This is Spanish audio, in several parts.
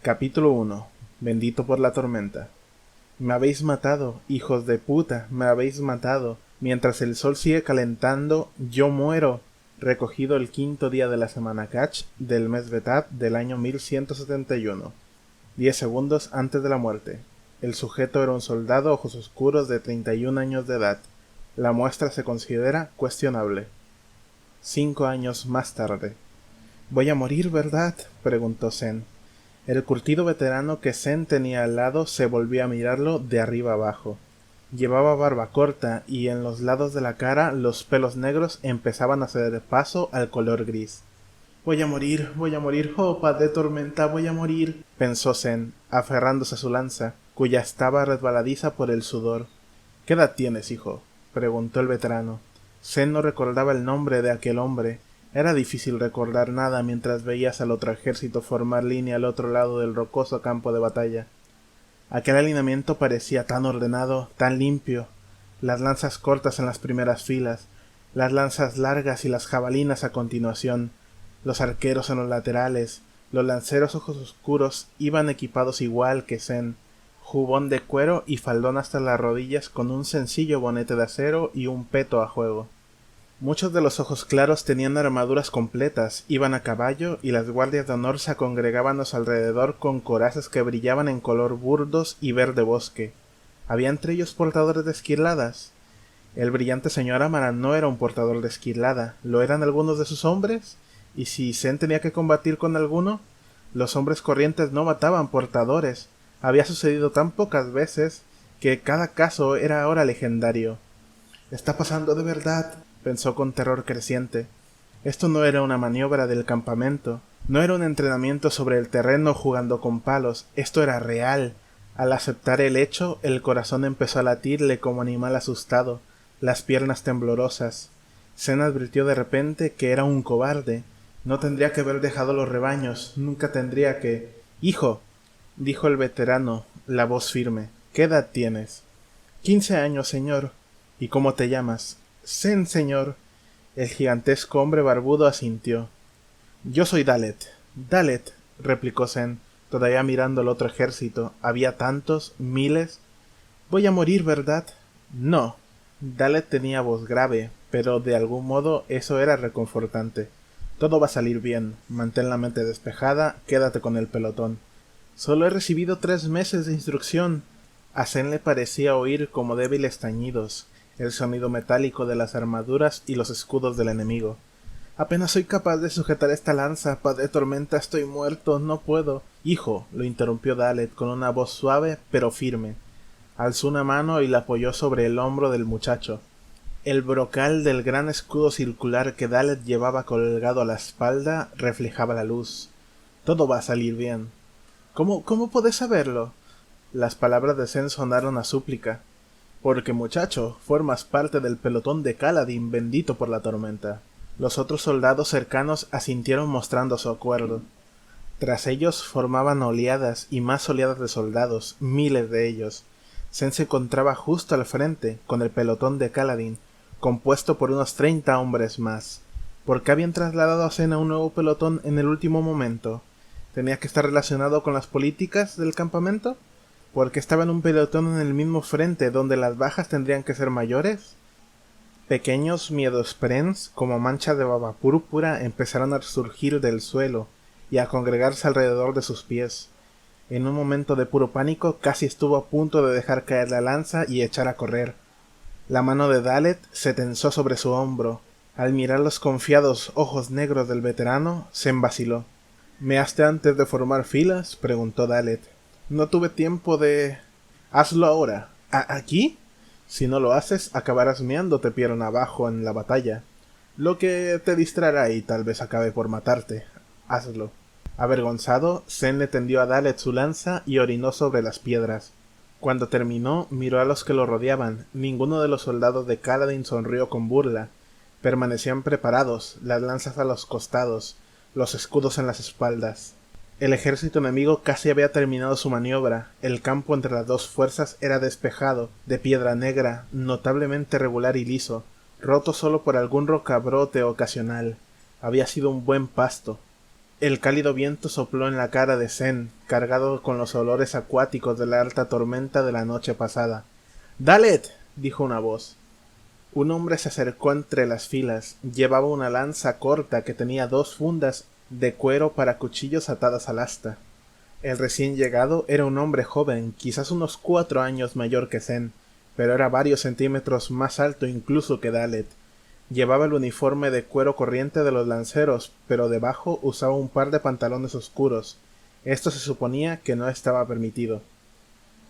Capítulo 1. Bendito por la tormenta. Me habéis matado, hijos de puta, me habéis matado. Mientras el sol sigue calentando, yo muero. Recogido el quinto día de la semana Cach del mes Betad del año 1171. 10 segundos antes de la muerte. El sujeto era un soldado ojos oscuros de 31 años de edad. La muestra se considera cuestionable. 5 años más tarde. «Voy a morir, ¿verdad?», preguntó Zen. El curtido veterano que Zen tenía al lado se volvió a mirarlo de arriba abajo. Llevaba barba corta y en los lados de la cara los pelos negros empezaban a ceder paso al color gris. Voy a morir, oh padre tormenta, voy a morir», pensó Zen, aferrándose a su lanza, cuya estaba resbaladiza por el sudor. «¿Qué edad tienes, hijo?», preguntó el veterano. Zen no recordaba el nombre de aquel hombre. Era difícil recordar nada mientras veías al otro ejército formar línea al otro lado del rocoso campo de batalla. Aquel alineamiento parecía tan ordenado, tan limpio. Las lanzas cortas en las primeras filas, las lanzas largas y las jabalinas a continuación, los arqueros en los laterales, los lanceros ojos oscuros iban equipados igual que Zen, jubón de cuero y faldón hasta las rodillas con un sencillo bonete de acero y un peto a juego. Muchos de los ojos claros tenían armaduras completas, iban a caballo y las guardias de honor se congregaban a su alrededor con corazas que brillaban en color burdos y verde bosque. ¿Había entre ellos portadores de esquirladas? El brillante señor Amara no era un portador de esquirlada, ¿lo eran algunos de sus hombres? ¿Y si Zen tenía que combatir con alguno? Los hombres corrientes no mataban portadores. Había sucedido tan pocas veces que cada caso era ahora legendario. «Está pasando de verdad», pensó con terror creciente. Esto no era una maniobra del campamento, no era un entrenamiento sobre el terreno jugando con palos, esto era real. Al aceptar el hecho, el corazón empezó a latirle como animal asustado, las piernas temblorosas. Zen advirtió de repente que era un cobarde. No tendría que haber dejado los rebaños, nunca tendría que... «Hijo», dijo el veterano, la voz firme, «¿qué edad tienes?» 15 años, señor. «¿Y cómo te llamas?» «Zen, señor». El gigantesco hombre barbudo asintió. «Yo soy Dalet». «Dalet», replicó Zen, todavía mirando al otro ejército. Había tantos, miles. «Voy a morir, ¿verdad?» «No». Dalet tenía voz grave, pero de algún modo eso era reconfortante. «Todo va a salir bien. Mantén la mente despejada, quédate con el pelotón». «Solo he recibido 3 meses de instrucción». A Zen le parecía oír como débiles tañidos el sonido metálico de las armaduras y los escudos del enemigo. «Apenas soy capaz de sujetar esta lanza, padre tormenta, estoy muerto, no puedo». «Hijo», lo interrumpió Dalet con una voz suave pero firme. Alzó una mano y la apoyó sobre el hombro del muchacho. El brocal del gran escudo circular que Dalet llevaba colgado a la espalda reflejaba la luz. «Todo va a salir bien». ¿Cómo podés saberlo?» Las palabras de Zen sonaron a súplica. «Porque, muchacho, formas parte del pelotón de Kaladin, bendito por la tormenta». Los otros soldados cercanos asintieron mostrando su acuerdo. Tras ellos formaban oleadas y más oleadas de soldados, miles de ellos. Zen se encontraba justo al frente, con el pelotón de Kaladin, compuesto por unos 30 hombres más. ¿Por qué habían trasladado a Zen a un nuevo pelotón en el último momento? ¿Tenía que estar relacionado con las políticas del campamento? ¿Porque estaba en un pelotón en el mismo frente donde las bajas tendrían que ser mayores? Pequeños miedosprens, como manchas de baba púrpura, empezaron a surgir del suelo y a congregarse alrededor de sus pies. En un momento de puro pánico, casi estuvo a punto de dejar caer la lanza y echar a correr. La mano de Dalet se tensó sobre su hombro. Al mirar los confiados ojos negros del veterano, se vaciló. «¿Measte antes de formar filas?», preguntó Dalet. «No tuve tiempo de...». «Hazlo ahora». ¿Aquí? Si no lo haces, acabarás meándote pierna abajo en la batalla, lo que te distraerá y tal vez acabe por matarte. Hazlo». Avergonzado, Zen le tendió a Dalet su lanza y orinó sobre las piedras. Cuando terminó, miró a los que lo rodeaban. Ninguno de los soldados de Kaladin sonrió con burla. Permanecían preparados, las lanzas a los costados, los escudos en las espaldas. El ejército enemigo casi había terminado su maniobra. El campo entre las dos fuerzas era despejado, de piedra negra, notablemente regular y liso, roto solo por algún rocabrote ocasional. Había sido un buen pasto. El cálido viento sopló en la cara de Zen, cargado con los olores acuáticos de la alta tormenta de la noche pasada. —¡Dalet! —dijo una voz. Un hombre se acercó entre las filas. Llevaba una lanza corta que tenía 2 fundas de cuero para cuchillos atadas al asta. El recién llegado era un hombre joven, quizás unos 4 años mayor que Zen, pero era varios centímetros más alto incluso que Dalet. Llevaba el uniforme de cuero corriente de los lanceros, pero debajo usaba un par de pantalones oscuros. Esto se suponía que no estaba permitido.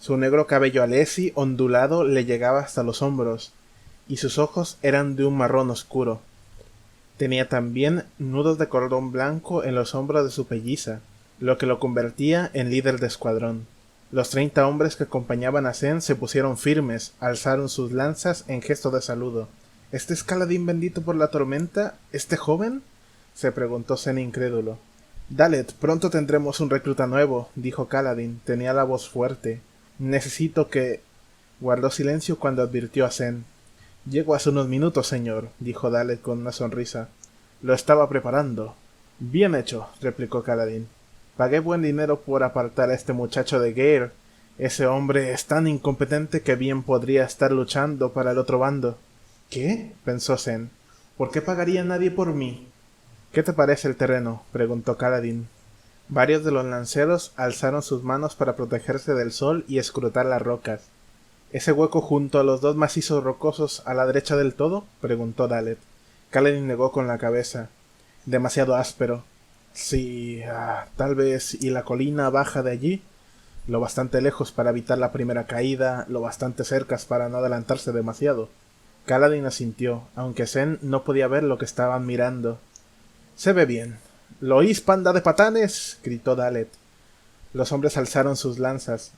Su negro cabello alesi ondulado le llegaba hasta los hombros, y sus ojos eran de un marrón oscuro. Tenía también nudos de cordón blanco en los hombros de su pelliza, lo que lo convertía en líder de escuadrón. Los 30 hombres que acompañaban a Zen se pusieron firmes, alzaron sus lanzas en gesto de saludo. —¿Este es Kaladin bendito por la tormenta? ¿Este joven? —se preguntó Zen incrédulo. —Dalet, pronto tendremos un recluta nuevo —dijo Kaladin. Tenía la voz fuerte. —Necesito que... Guardó silencio cuando advirtió a Zen. —Llego hace unos minutos, señor —dijo Dalet con una sonrisa. —Lo estaba preparando. —Bien hecho —replicó Kaladin. Pagué buen dinero por apartar a este muchacho de Geir. Ese hombre es tan incompetente que bien podría estar luchando para el otro bando. —¿Qué? —pensó Zen—. ¿Por qué pagaría nadie por mí? —¿Qué te parece el terreno? —preguntó Kaladin. Varios de los lanceros alzaron sus manos para protegerse del sol y escrutar las rocas. —¿Ese hueco junto a los 2 macizos rocosos a la derecha del todo? —preguntó Dalet. Kaladin negó con la cabeza. —Demasiado áspero. —Sí, tal vez. ¿Y la colina baja de allí? Lo bastante lejos para evitar la primera caída, lo bastante cercas para no adelantarse demasiado. Kaladin asintió, aunque Zen no podía ver lo que estaban mirando. —Se ve bien. —¿Lo oís, panda de patanes? —gritó Dalet. Los hombres alzaron sus lanzas.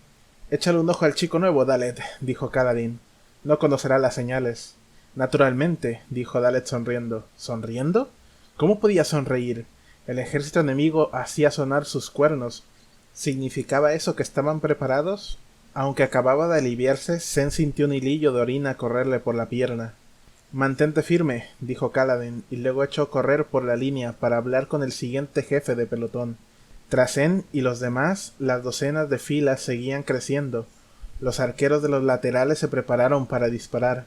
—Échale un ojo al chico nuevo, Dalet —dijo Kaladin—. No conocerá las señales. —Naturalmente —dijo Dalet sonriendo. —¿Sonriendo? ¿Cómo podía sonreír? El ejército enemigo hacía sonar sus cuernos. ¿Significaba eso que estaban preparados? Aunque acababa de aliviarse, Zen sintió un hilillo de orina correrle por la pierna. —Mantente firme —dijo Kaladin, y luego echó a correr por la línea para hablar con el siguiente jefe de pelotón. Tras Zen y los demás, las docenas de filas seguían creciendo. Los arqueros de los laterales se prepararon para disparar.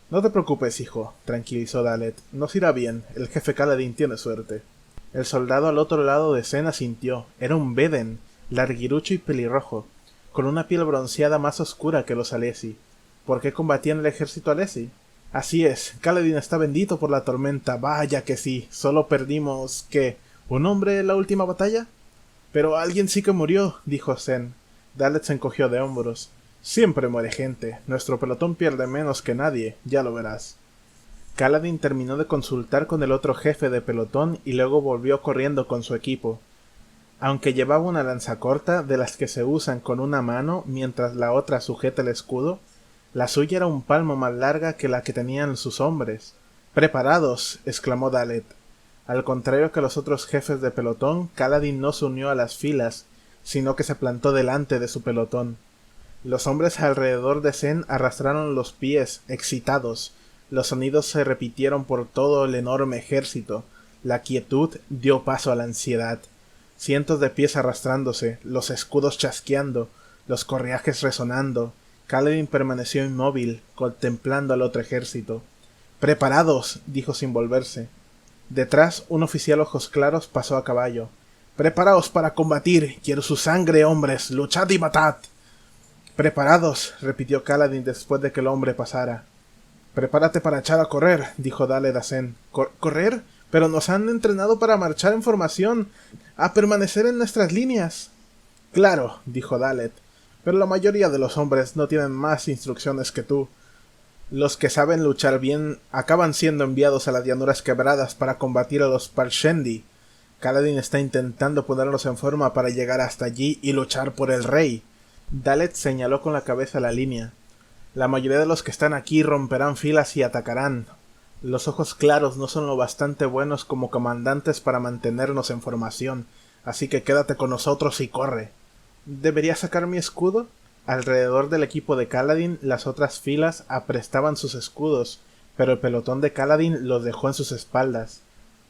—No te preocupes, hijo —tranquilizó Dalet—. Nos irá bien. El jefe Kaladin tiene suerte. El soldado al otro lado de Zen asintió. Era un Veden, larguirucho y pelirrojo, con una piel bronceada más oscura que los alesi. ¿Por qué combatían el ejército alesi? Así es, Kaladin está bendito por la tormenta. Vaya que sí. Solo perdimos... ¿qué? ¿Un hombre en la última batalla? Pero alguien sí que murió, dijo Zen. Dalet se encogió de hombros. Siempre muere gente. Nuestro pelotón pierde menos que nadie, ya lo verás. Kaladin terminó de consultar con el otro jefe de pelotón y luego volvió corriendo con su equipo. Aunque llevaba una lanza corta, de las que se usan con una mano mientras la otra sujeta el escudo, la suya era un palmo más larga que la que tenían sus hombres. —¡Preparados! —exclamó Dalet. Al contrario que los otros jefes de pelotón, Kaladin no se unió a las filas, sino que se plantó delante de su pelotón. Los hombres alrededor de Zen arrastraron los pies, excitados. Los sonidos se repitieron por todo el enorme ejército. La quietud dio paso a la ansiedad. Cientos de pies arrastrándose, los escudos chasqueando, los correajes resonando. Kaladin permaneció inmóvil, contemplando al otro ejército. —¡Preparados! —dijo sin volverse. Detrás, un oficial ojos claros pasó a caballo. —¡Preparaos para combatir! ¡Quiero su sangre, hombres! ¡Luchad y matad! —¡Preparados! —repitió Kaladin después de que el hombre pasara. —Prepárate para echar a correr —dijo Dalet a Zen. —¿Correr? Pero nos han entrenado para marchar en formación, a permanecer en nuestras líneas. —Claro —dijo Dalet—, pero la mayoría de los hombres no tienen más instrucciones que tú. Los que saben luchar bien acaban siendo enviados a las llanuras quebradas para combatir a los Parshendi. Kaladin está intentando ponerlos en forma para llegar hasta allí y luchar por el rey. Dalet señaló con la cabeza la línea. La mayoría de los que están aquí romperán filas y atacarán. Los ojos claros no son lo bastante buenos como comandantes para mantenernos en formación, así que quédate con nosotros y corre. ¿Debería sacar mi escudo? Alrededor del equipo de Kaladin, las otras filas aprestaban sus escudos, pero el pelotón de Kaladin los dejó en sus espaldas.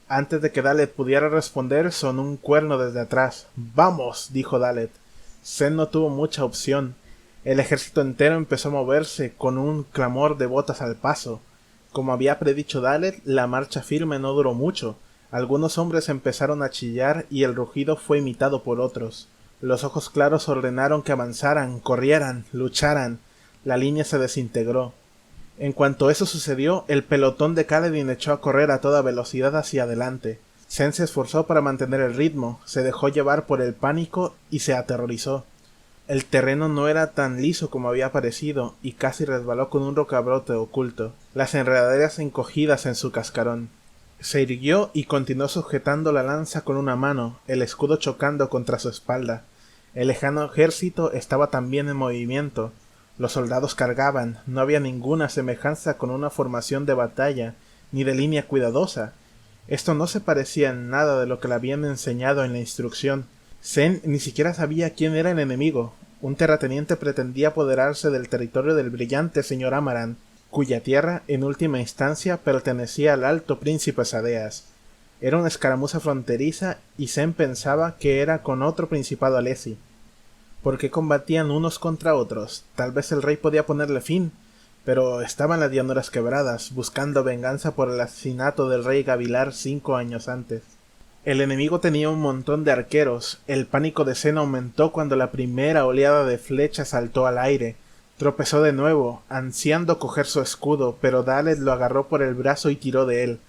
Antes de que Dalet pudiera responder, sonó un cuerno desde atrás. ¡Vamos!, dijo Dalet. Zen no tuvo mucha opción. El ejército entero empezó a moverse con un clamor de botas al paso. Como había predicho Dalet, la marcha firme no duró mucho. Algunos hombres empezaron a chillar y el rugido fue imitado por otros. Los ojos claros ordenaron que avanzaran, corrieran, lucharan. La línea se desintegró. En cuanto eso sucedió, el pelotón de Kaladin echó a correr a toda velocidad hacia adelante. Zen se esforzó para mantener el ritmo, se dejó llevar por el pánico y se aterrorizó. El terreno no era tan liso como había parecido y casi resbaló con un rocabrote oculto, las enredaderas encogidas en su cascarón. Se irguió y continuó sujetando la lanza con una mano, el escudo chocando contra su espalda. El lejano ejército estaba también en movimiento. Los soldados cargaban, no había ninguna semejanza con una formación de batalla, ni de línea cuidadosa. Esto no se parecía en nada de lo que le habían enseñado en la instrucción. Zen ni siquiera sabía quién era el enemigo. Un terrateniente pretendía apoderarse del territorio del brillante señor Amaran, cuya tierra, en última instancia, pertenecía al alto príncipe Sadeas. Era una escaramuza fronteriza y Zen pensaba que era con otro principado alesi. ¿Por qué combatían unos contra otros? Tal vez el rey podía ponerle fin, pero estaban las llanuras quebradas, buscando venganza por el asesinato del rey Gavilar 5 años antes. El enemigo tenía un montón de arqueros. El pánico de Zen aumentó cuando la primera oleada de flechas saltó al aire. Tropezó de nuevo, ansiando coger su escudo, pero Dalet lo agarró por el brazo y tiró de él.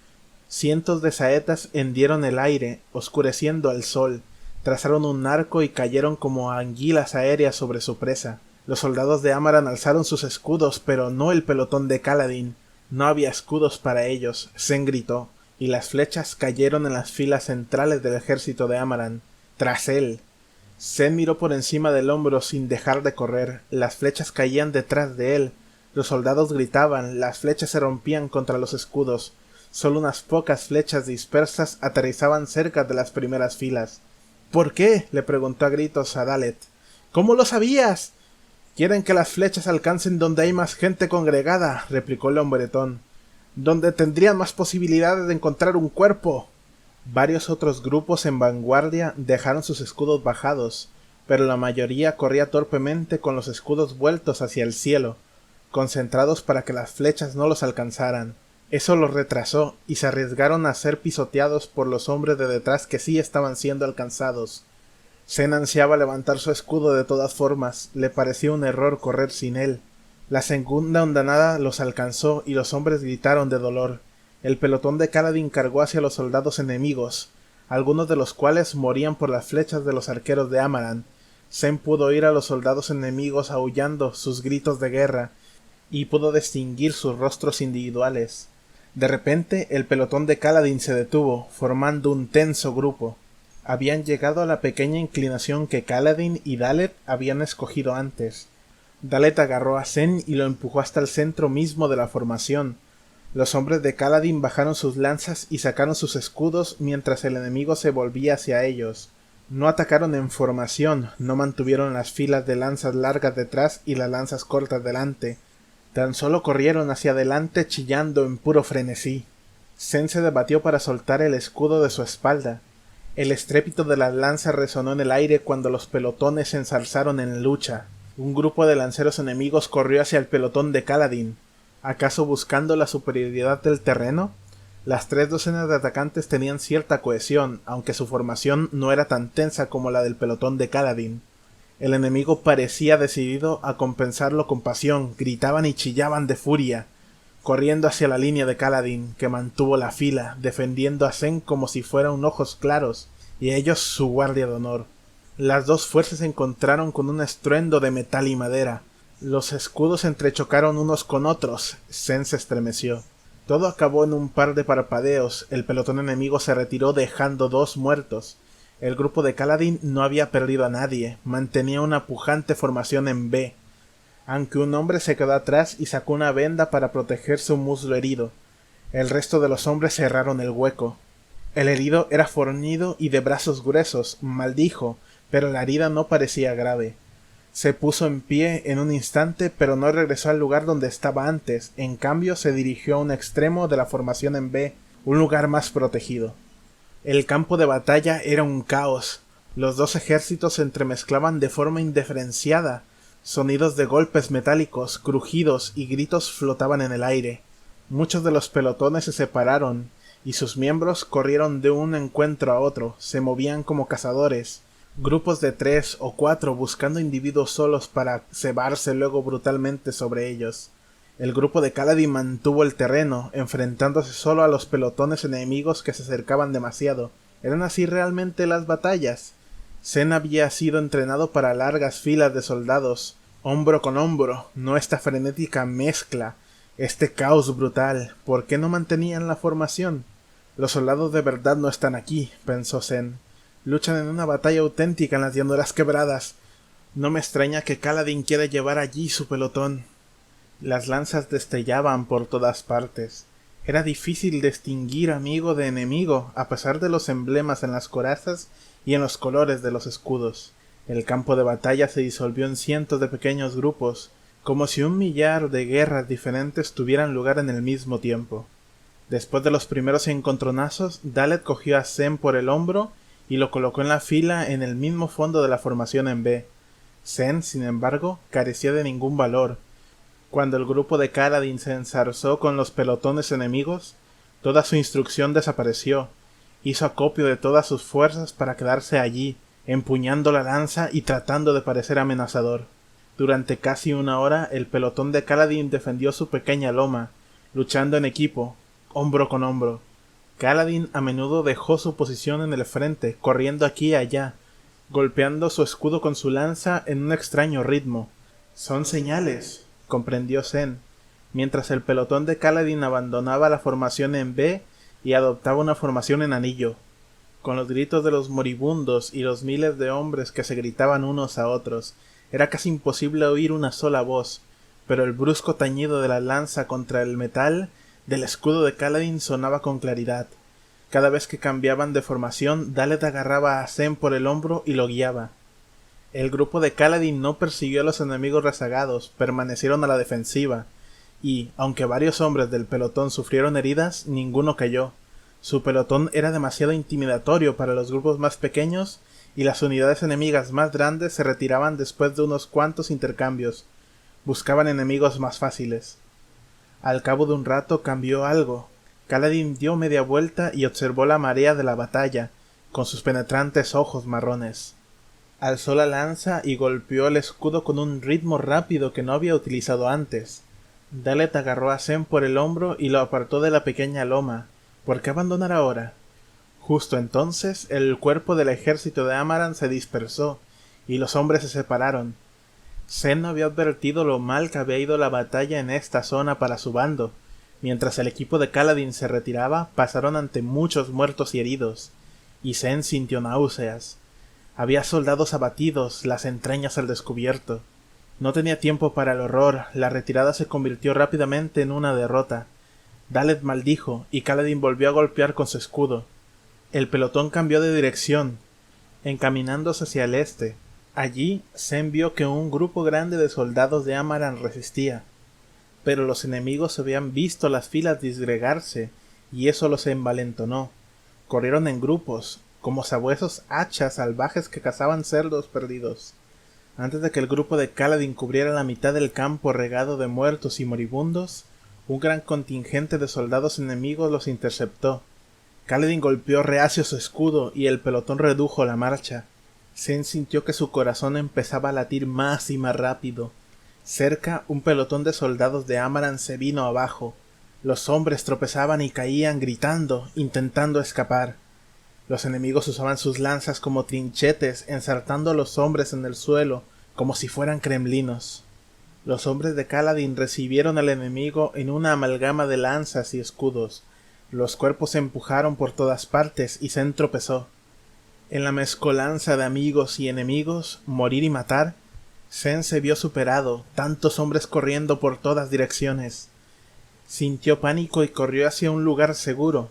Cientos de saetas hendieron el aire, oscureciendo al sol. Trazaron un arco y cayeron como anguilas aéreas sobre su presa. Los soldados de Amaran alzaron sus escudos, pero no el pelotón de Kaladin. No había escudos para ellos. Zen gritó, y las flechas cayeron en las filas centrales del ejército de Amaran. Tras él. Zen miró por encima del hombro sin dejar de correr. Las flechas caían detrás de él. Los soldados gritaban, las flechas se rompían contra los escudos. Solo unas pocas flechas dispersas aterrizaban cerca de las primeras filas. —¿Por qué? —le preguntó a gritos a Dalet. —¿Cómo lo sabías? —Quieren que las flechas alcancen donde hay más gente congregada —replicó el hombretón—, donde tendrían más posibilidades de encontrar un cuerpo. Varios otros grupos en vanguardia dejaron sus escudos bajados, pero la mayoría corría torpemente con los escudos vueltos hacia el cielo, concentrados para que las flechas no los alcanzaran. Eso los retrasó y se arriesgaron a ser pisoteados por los hombres de detrás que sí estaban siendo alcanzados. Zen ansiaba levantar su escudo de todas formas, le parecía un error correr sin él. La segunda ondanada los alcanzó y los hombres gritaron de dolor. El pelotón de Kaladin cargó hacia los soldados enemigos, algunos de los cuales morían por las flechas de los arqueros de Amaran. Zen pudo oír a los soldados enemigos aullando sus gritos de guerra, y pudo distinguir sus rostros individuales. De repente, el pelotón de Kaladin se detuvo, formando un tenso grupo. Habían llegado a la pequeña inclinación que Kaladin y Dalet habían escogido antes. Dalet agarró a Zen y lo empujó hasta el centro mismo de la formación. Los hombres de Kaladin bajaron sus lanzas y sacaron sus escudos mientras el enemigo se volvía hacia ellos. No atacaron en formación, no mantuvieron las filas de lanzas largas detrás y las lanzas cortas delante. Tan solo corrieron hacia adelante chillando en puro frenesí. Zen se debatió para soltar el escudo de su espalda. El estrépito de las lanzas resonó en el aire cuando los pelotones se ensalzaron en lucha. Un grupo de lanceros enemigos corrió hacia el pelotón de Kaladin. ¿Acaso buscando la superioridad del terreno? Las 3 docenas de atacantes tenían cierta cohesión, aunque su formación no era tan tensa como la del pelotón de Kaladin. El enemigo parecía decidido a compensarlo con pasión, gritaban y chillaban de furia, corriendo hacia la línea de Kaladin, que mantuvo la fila, defendiendo a Zen como si fuera un ojos claros, y ellos su guardia de honor. Las dos fuerzas se encontraron con un estruendo de metal y madera. Los escudos entrechocaron unos con otros. Zen se estremeció. Todo acabó en un par de parpadeos. El pelotón enemigo se retiró dejando 2 muertos. El grupo de Kaladin no había perdido a nadie, mantenía una pujante formación en B, aunque un hombre se quedó atrás y sacó una venda para proteger su muslo herido. El resto de los hombres cerraron el hueco. El herido era fornido y de brazos gruesos, maldijo, pero la herida no parecía grave. Se puso en pie en un instante, pero no regresó al lugar donde estaba antes, en cambio se dirigió a un extremo de la formación en B, un lugar más protegido. El campo de batalla era un caos. Los dos ejércitos se entremezclaban de forma indiferenciada. Sonidos de golpes metálicos, crujidos y gritos flotaban en el aire. Muchos de los pelotones se separaron, y sus miembros corrieron de un encuentro a otro, se movían como cazadores, grupos de 3 o 4 buscando individuos solos para cebarse luego brutalmente sobre ellos. El grupo de Kaladin mantuvo el terreno, enfrentándose solo a los pelotones enemigos que se acercaban demasiado. ¿Eran así realmente las batallas? Zen había sido entrenado para largas filas de soldados, hombro con hombro, no esta frenética mezcla, este caos brutal. ¿Por qué no mantenían la formación? Los soldados de verdad no están aquí, pensó Zen. Luchan en una batalla auténtica en las llanuras quebradas. No me extraña que Kaladin quiera llevar allí su pelotón. Las lanzas destellaban por todas partes. Era difícil distinguir amigo de enemigo, a pesar de los emblemas en las corazas y en los colores de los escudos. El campo de batalla se disolvió en cientos de pequeños grupos, como si 1.000.000 de guerras diferentes tuvieran lugar en el mismo tiempo. Después de los primeros encontronazos, Dalet cogió a Zen por el hombro y lo colocó en la fila en el mismo fondo de la formación en B. Zen, sin embargo, carecía de ningún valor. Cuando el grupo de Kaladin se enzarzó con los pelotones enemigos, toda su instrucción desapareció. Hizo acopio de todas sus fuerzas para quedarse allí, empuñando la lanza y tratando de parecer amenazador. Durante casi 1 hora, el pelotón de Kaladin defendió su pequeña loma, luchando en equipo, hombro con hombro. Kaladin a menudo dejó su posición en el frente, corriendo aquí y allá, golpeando su escudo con su lanza en un extraño ritmo. «Son señales», comprendió Zen, mientras el pelotón de Kaladin abandonaba la formación en B y adoptaba una formación en anillo. Con los gritos de los moribundos y los miles de hombres que se gritaban unos a otros, era casi imposible oír una sola voz, pero el brusco tañido de la lanza contra el metal del escudo de Kaladin sonaba con claridad. Cada vez que cambiaban de formación, Dalet agarraba a Zen por el hombro y lo guiaba. El grupo de Kaladin no persiguió a los enemigos rezagados, permanecieron a la defensiva, y, aunque varios hombres del pelotón sufrieron heridas, ninguno cayó. Su pelotón era demasiado intimidatorio para los grupos más pequeños, y las unidades enemigas más grandes se retiraban después de unos cuantos intercambios. Buscaban enemigos más fáciles. Al cabo de un rato cambió algo. Kaladin dio media vuelta y observó la marea de la batalla, con sus penetrantes ojos marrones. Alzó la lanza y golpeó el escudo con un ritmo rápido que no había utilizado antes. Dalet agarró a Zen por el hombro y lo apartó de la pequeña loma. ¿Por qué abandonar ahora? Justo entonces el cuerpo del ejército de Amaran se dispersó, y los hombres se separaron. Zen no había advertido lo mal que había ido la batalla en esta zona para su bando. Mientras el equipo de Kaladin se retiraba, pasaron ante muchos muertos y heridos, y Zen sintió náuseas. Había soldados abatidos, las entrañas al descubierto. No tenía tiempo para el horror, la retirada se convirtió rápidamente en una derrota. Dalet maldijo, y Kaladin volvió a golpear con su escudo. El pelotón cambió de dirección, encaminándose hacia el este. Allí, Zen vio que un grupo grande de soldados de Amaran resistía. Pero los enemigos habían visto las filas disgregarse, y eso los envalentonó. Corrieron en grupos, como sabuesos hachas salvajes que cazaban cerdos perdidos. Antes de que el grupo de Kaladin cubriera la mitad del campo regado de muertos y moribundos, un gran contingente de soldados enemigos los interceptó. Kaladin golpeó reacio su escudo y el pelotón redujo la marcha. Zen sintió que su corazón empezaba a latir más y más rápido. Cerca, un pelotón de soldados de Amaran se vino abajo. Los hombres tropezaban y caían gritando, intentando escapar. Los enemigos usaban sus lanzas como trinchetes, ensartando a los hombres en el suelo, como si fueran kremlinos. Los hombres de Kaladin recibieron al enemigo en una amalgama de lanzas y escudos. Los cuerpos se empujaron por todas partes y Zen tropezó. En la mezcolanza de amigos y enemigos, morir y matar, Zen se vio superado, tantos hombres corriendo por todas direcciones. Sintió pánico y corrió hacia un lugar seguro.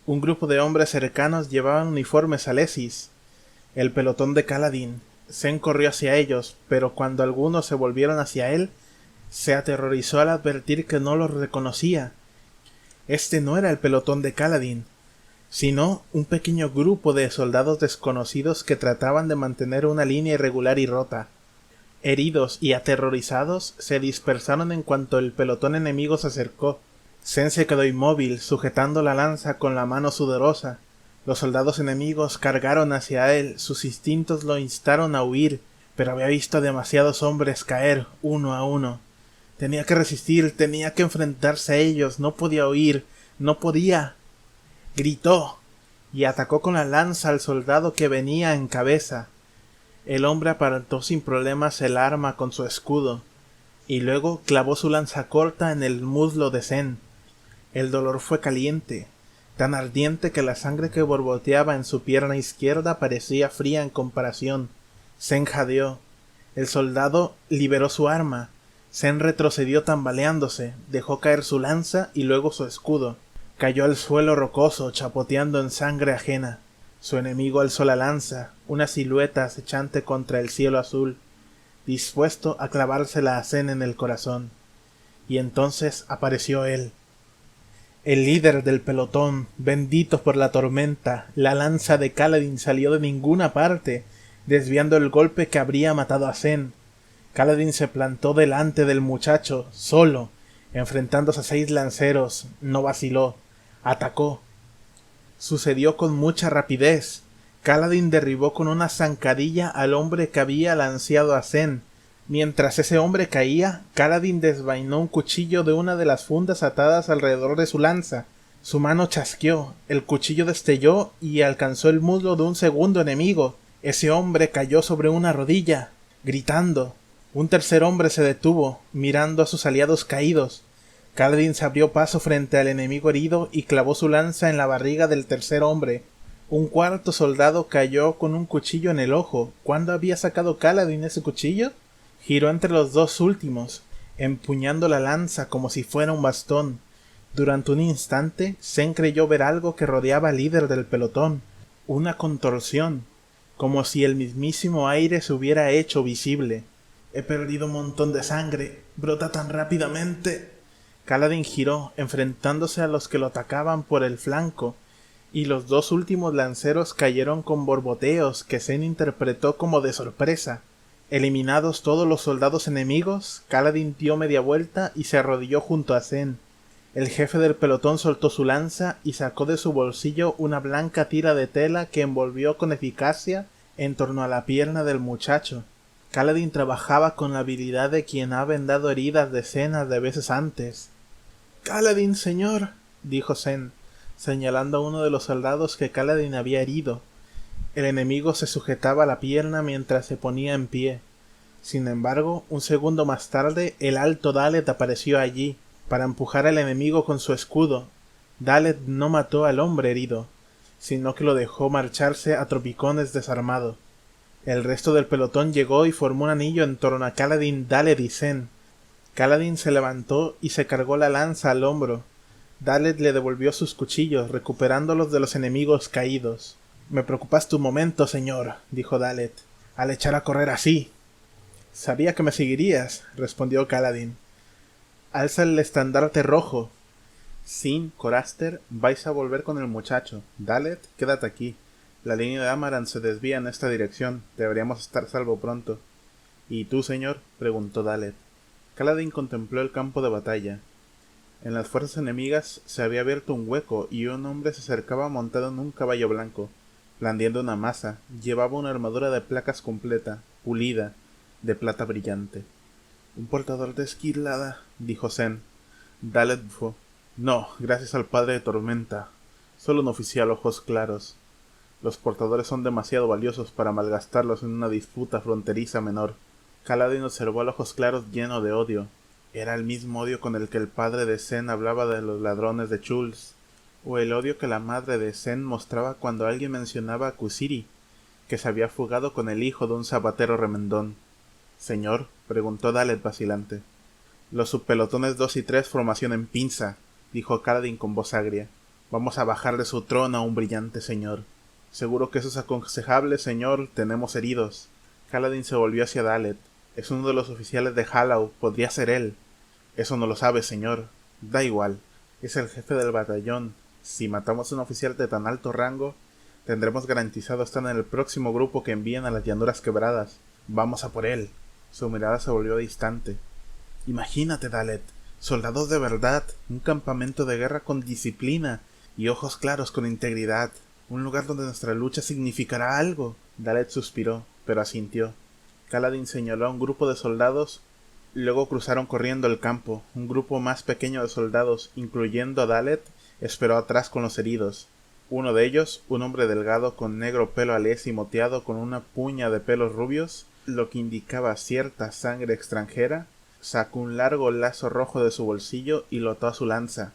Un grupo de hombres cercanos llevaban uniformes alesis. El pelotón de Kaladin. Zen corrió hacia ellos, pero cuando algunos se volvieron hacia él, se aterrorizó al advertir que no los reconocía. Este no era el pelotón de Kaladin. sino un pequeño grupo de soldados desconocidos que trataban de mantener una línea irregular y rota. Heridos y aterrorizados, se dispersaron en cuanto el pelotón enemigo se acercó. Zen se quedó inmóvil, sujetando la lanza con la mano sudorosa. Los soldados enemigos cargaron hacia él, sus instintos lo instaron a huir, pero había visto a demasiados hombres caer uno a uno. Tenía que resistir, tenía que enfrentarse a ellos, no podía huir, no podía. Gritó y atacó con la lanza al soldado que venía en cabeza. El hombre apartó sin problemas el arma con su escudo, y luego clavó su lanza corta en el muslo de Zen. El dolor fue caliente, tan ardiente que la sangre que borboteaba en su pierna izquierda parecía fría en comparación. Zen jadeó. El soldado liberó su arma. Zen retrocedió tambaleándose, dejó caer su lanza y luego su escudo. Cayó al suelo rocoso, chapoteando en sangre ajena. Su enemigo alzó la lanza, una silueta acechante contra el cielo azul, dispuesto a clavársela a Zen en el corazón. Y entonces apareció él. El líder del pelotón, bendito por la tormenta. La lanza de Kaladin salió de ninguna parte, desviando el golpe que habría matado a Zen. Kaladin se plantó delante del muchacho, solo, enfrentándose a 6 lanceros. No vaciló, atacó. Sucedió con mucha rapidez. Kaladin derribó con una zancadilla al hombre que había lanceado a Zen. Mientras ese hombre caía, Kaladin desvainó un cuchillo de una de las fundas atadas alrededor de su lanza. Su mano chasqueó, el cuchillo destelló y alcanzó el muslo de un segundo enemigo. Ese hombre cayó sobre una rodilla, gritando. Un tercer hombre se detuvo, mirando a sus aliados caídos. Kaladin se abrió paso frente al enemigo herido y clavó su lanza en la barriga del tercer hombre. Un cuarto soldado cayó con un cuchillo en el ojo. ¿Cuándo había sacado Kaladin ese cuchillo? Giró entre los dos últimos, empuñando la lanza como si fuera un bastón. Durante un instante, Zen creyó ver algo que rodeaba al líder del pelotón. Una contorsión, como si el mismísimo aire se hubiera hecho visible. He perdido un montón de sangre. Brota tan rápidamente. Kaladin giró, enfrentándose a los que lo atacaban por el flanco, y los dos últimos lanceros cayeron con borboteos que Zen interpretó como de sorpresa. Eliminados todos los soldados enemigos, Kaladin dio media vuelta y se arrodilló junto a Zen. El jefe del pelotón soltó su lanza y sacó de su bolsillo una blanca tira de tela que envolvió con eficacia en torno a la pierna del muchacho. Kaladin trabajaba con la habilidad de quien ha vendado heridas decenas de veces antes. —Kaladin, señor —dijo Zen, señalando a uno de los soldados que Kaladin había herido. El enemigo se sujetaba la pierna mientras se ponía en pie. Sin embargo, un segundo más tarde, el alto Dalet apareció allí, para empujar al enemigo con su escudo. Dalet no mató al hombre herido, sino que lo dejó marcharse a tropicones desarmado. El resto del pelotón llegó y formó un anillo en torno a Kaladin, Dalet y Zen. Kaladin se levantó y se cargó la lanza al hombro. Dalet le devolvió sus cuchillos, recuperándolos de los enemigos caídos. —Me preocupaste un momento, señor —dijo Dalet—, al echar a correr así. —Sabía que me seguirías —respondió Kaladin—. Alza el estandarte rojo. Sin, Coraster, vais a volver con el muchacho. Dalet, quédate aquí. La línea de Amaranth se desvía en esta dirección. Deberíamos estar salvo pronto. —¿Y tú, señor? —preguntó Dalet. Kaladin contempló el campo de batalla. En las fuerzas enemigas se había abierto un hueco y un hombre se acercaba montado en un caballo blanco, blandiendo una maza. Llevaba una armadura de placas completa, pulida, de plata brillante. —¿Un portador de esquilada? —dijo Zen. Dalet bufó. —No, gracias al padre de tormenta. Solo un oficial ojos claros. Los portadores son demasiado valiosos para malgastarlos en una disputa fronteriza menor. Kaladin observó al ojos claros lleno de odio. Era el mismo odio con el que el padre de Zen hablaba de los ladrones de Chulz, o el odio que la madre de Zen mostraba cuando alguien mencionaba a Kusiri, que se había fugado con el hijo de un zapatero remendón. —Señor —preguntó Dalet vacilante. —Los subpelotones 2 y 3 formación en pinza —dijo Kaladin con voz agria—. Vamos a bajar de su trono a un brillante señor. —Seguro que eso es aconsejable, señor. Tenemos heridos. Kaladin se volvió hacia Dalet. —Es uno de los oficiales de Hallau. Podría ser él. —Eso no lo sabe, señor. Da igual. Es el jefe del batallón. Si matamos a un oficial de tan alto rango, tendremos garantizado estar en el próximo grupo que envíen a las llanuras quebradas. Vamos a por él. Su mirada se volvió distante. Imagínate, Dalet, soldados de verdad, un campamento de guerra con disciplina y ojos claros con integridad, un lugar donde nuestra lucha significará algo. Dalet suspiró, pero asintió. Kaladin señaló a un grupo de soldados, luego cruzaron corriendo el campo. Un grupo más pequeño de soldados, incluyendo a Dalet, esperó atrás con los heridos. Uno de ellos, un hombre delgado con negro pelo alés y moteado con una puña de pelos rubios, lo que indicaba cierta sangre extranjera, sacó un largo lazo rojo de su bolsillo y lo ató a su lanza.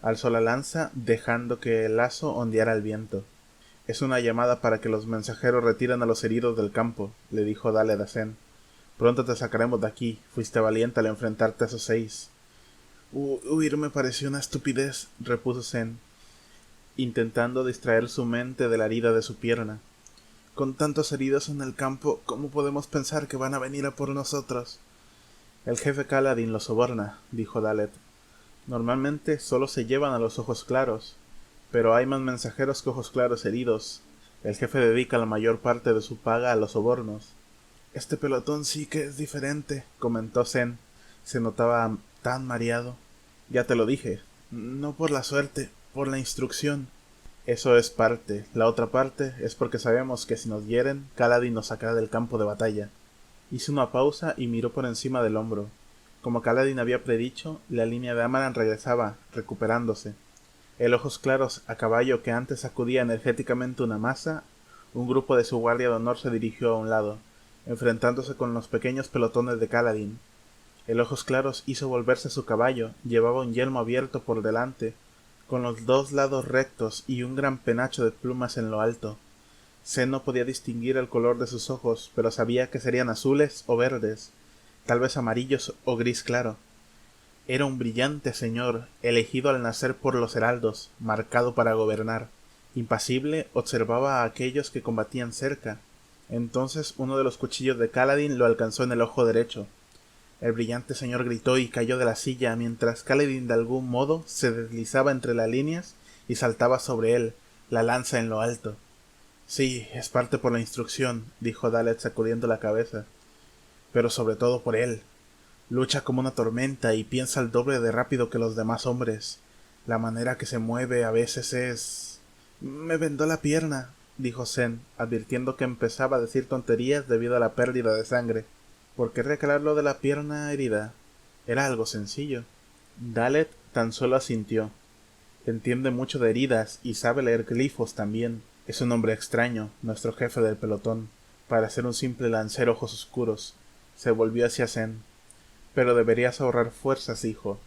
Alzó la lanza, dejando que el lazo ondeara al viento. Es una llamada para que los mensajeros retiren a los heridos del campo, le dijo Dalet a Zen. Pronto te sacaremos de aquí. Fuiste valiente al enfrentarte a esos 6. Huir me pareció una estupidez, repuso Zen, intentando distraer su mente de la herida de su pierna. Con tantos heridos en el campo, ¿cómo podemos pensar que van a venir a por nosotros? El jefe Kaladin lo soborna, dijo Dalet. Normalmente solo se llevan a los ojos claros, pero hay más mensajeros que ojos claros heridos. El jefe dedica la mayor parte de su paga a los sobornos. Este pelotón sí que es diferente, comentó Zen. Se notaba tan mareado. Ya te lo dije. No por la suerte, por la instrucción. Eso es parte. La otra parte es porque sabemos que si nos hieren, Kaladin nos sacará del campo de batalla. Hizo una pausa y miró por encima del hombro. Como Kaladin había predicho, la línea de Amaran regresaba, recuperándose. El ojos claros a caballo que antes sacudía energéticamente una masa, un grupo de su guardia de honor se dirigió a un lado, enfrentándose con los pequeños pelotones de Kaladin. El ojos claros hizo volverse su caballo, llevaba un yelmo abierto por delante, con los dos lados rectos y un gran penacho de plumas en lo alto. Zen no podía distinguir el color de sus ojos, pero sabía que serían azules o verdes, tal vez amarillos o gris claro. Era un brillante señor, elegido al nacer por los heraldos, marcado para gobernar. Impasible, observaba a aquellos que combatían cerca. Entonces uno de los cuchillos de Kaladin lo alcanzó en el ojo derecho. El brillante señor gritó y cayó de la silla, mientras Kaladin de algún modo se deslizaba entre las líneas y saltaba sobre él, la lanza en lo alto. Sí, es parte por la instrucción, dijo Dalet sacudiendo la cabeza. Pero sobre todo por él. Lucha como una tormenta y piensa el doble de rápido que los demás hombres. La manera que se mueve a veces es... Me vendó la pierna, dijo Zen, advirtiendo que empezaba a decir tonterías debido a la pérdida de sangre. ¿Por qué recrear lo de la pierna herida? Era algo sencillo. Dalet tan solo asintió. Entiende mucho de heridas y sabe leer glifos también. Es un hombre extraño, nuestro jefe del pelotón. Para ser un simple lancero ojos oscuros. Se volvió hacia Zen. Pero deberías ahorrar fuerzas, hijo.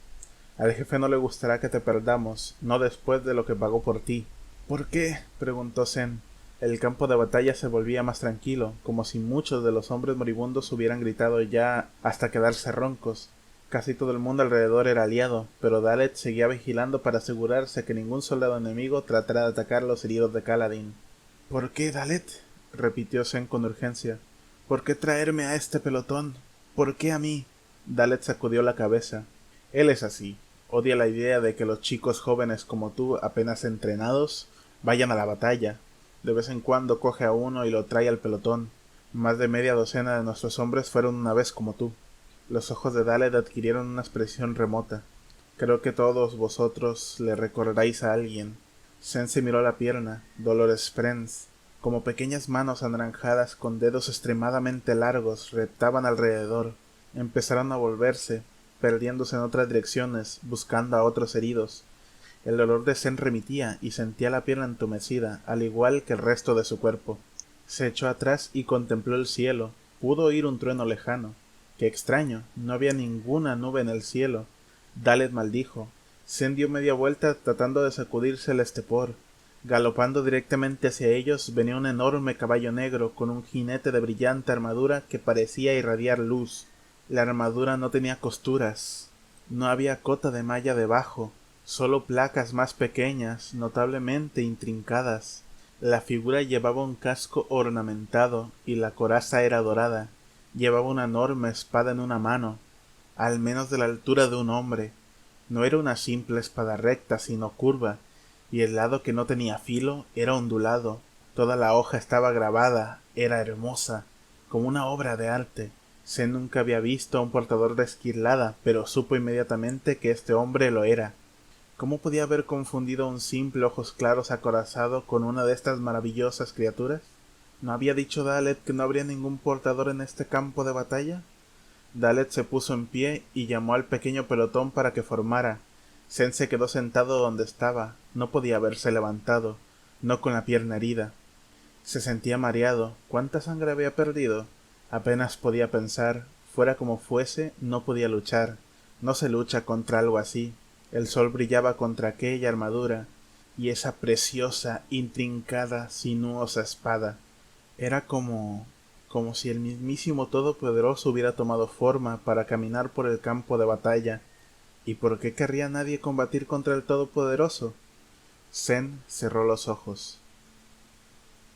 Al jefe no le gustará que te perdamos, no después de lo que pagó por ti. ¿Por qué? Preguntó Zen. El campo de batalla se volvía más tranquilo, como si muchos de los hombres moribundos hubieran gritado ya hasta quedarse roncos. Casi todo el mundo alrededor era aliado, pero Dalet seguía vigilando para asegurarse que ningún soldado enemigo tratara de atacar a los heridos de Kaladin. ¿Por qué, Dalet? Repitió Zen con urgencia. ¿Por qué traerme a este pelotón? ¿Por qué a mí? Dalet sacudió la cabeza. Él es así. Odia la idea de que los chicos jóvenes como tú, apenas entrenados, vayan a la batalla. De vez en cuando coge a uno y lo trae al pelotón. Más de media docena de nuestros hombres fueron una vez como tú. Los ojos de Dalet adquirieron una expresión remota. Creo que todos vosotros le recordaréis a alguien. Zen se miró la pierna. Dolores Friends, como pequeñas manos anaranjadas con dedos extremadamente largos, reptaban alrededor. Empezaron a volverse, perdiéndose en otras direcciones, buscando a otros heridos. El dolor de Zen remitía y sentía la pierna entumecida, al igual que el resto de su cuerpo. Se echó atrás y contempló el cielo. Pudo oír un trueno lejano. ¡Qué extraño! No había ninguna nube en el cielo. Dalet maldijo. Zen dio media vuelta tratando de sacudirse el estepor. Galopando directamente hacia ellos venía un enorme caballo negro con un jinete de brillante armadura que parecía irradiar luz. La armadura no tenía costuras. No había cota de malla debajo. Solo placas más pequeñas, notablemente intrincadas. La figura llevaba un casco ornamentado y la coraza era dorada. Llevaba una enorme espada en una mano, al menos de la altura de un hombre. No era una simple espada recta, sino curva, y el lado que no tenía filo era ondulado. Toda la hoja estaba grabada, era hermosa, como una obra de arte. Zen nunca había visto a un portador de esquirlada, pero supo inmediatamente que este hombre lo era. ¿Cómo podía haber confundido a un simple ojos claros acorazado con una de estas maravillosas criaturas? ¿No había dicho Dalet que no habría ningún portador en este campo de batalla? Dalet se puso en pie y llamó al pequeño pelotón para que formara. Zen se quedó sentado donde estaba, no podía haberse levantado, no con la pierna herida. Se sentía mareado. ¿Cuánta sangre había perdido? Apenas podía pensar. Fuera como fuese, no podía luchar. No se lucha contra algo así. El sol brillaba contra aquella armadura, y esa preciosa, intrincada, sinuosa espada. Era como si el mismísimo Todopoderoso hubiera tomado forma para caminar por el campo de batalla. ¿Y por qué querría nadie combatir contra el Todopoderoso? Zen cerró los ojos.